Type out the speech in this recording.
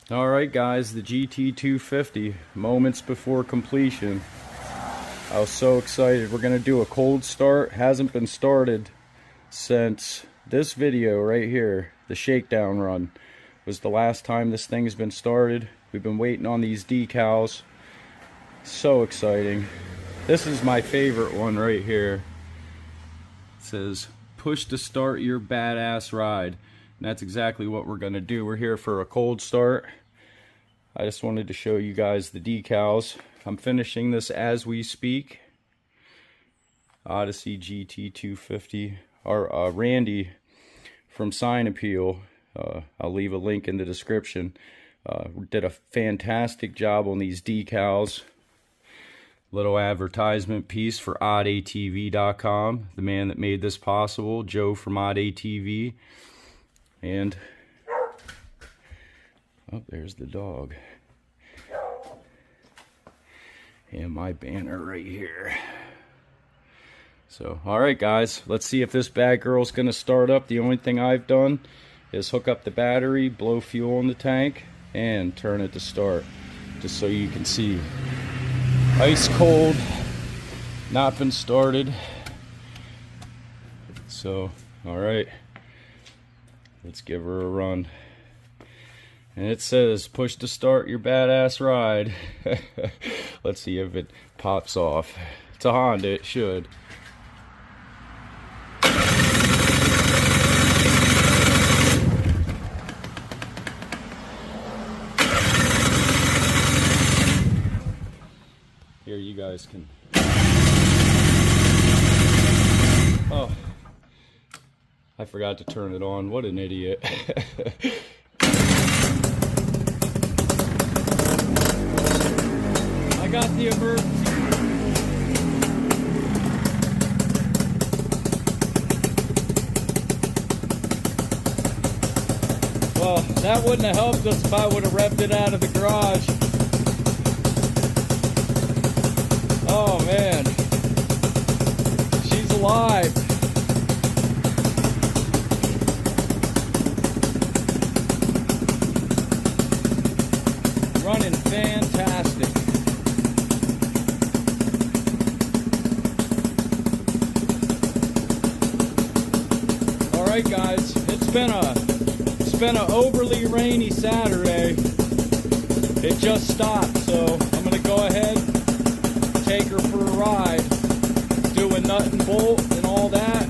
Alright guys, the GT250, moments before completion. I was so excited. We're going to do a cold start. Hasn't been started since this video right here, the shakedown run, was the last time this thing's been started. We've been waiting on these decals. So exciting. This is my favorite one right here. It says, push to start your badass ride. And that's exactly what we're going to do. We're here for a cold start. I just wanted to show you guys the decals. I'm finishing this as we speak. Odyssey GT250. Our Randy from Sign Appeal, I'll leave a link in the description, did a fantastic job on these decals. Little advertisement piece for oddatv.com, the man that made this possible, Joe from OddATV. And oh, there's the dog. And my banner right here. So, alright guys, let's see if this bad girl's going to start up. The only thing I've done is hook up the battery, blow fuel in the tank, and turn it to start. Just so you can see. Ice cold, not been started. So, alright, let's give her a run. And it says, push to start your badass ride. Let's see if it pops off. It's a Honda, it should. Here, you guys can... Oh, I forgot to turn it on. What an idiot. I got the emergency. Well, that wouldn't have helped us if I would have revved it out of the garage. Oh man, she's alive. Running fantastic. Alright guys, it's been an overly rainy Saturday. It just stopped, so I'm gonna go ahead, take her for a ride, do a nut and bolt and all that,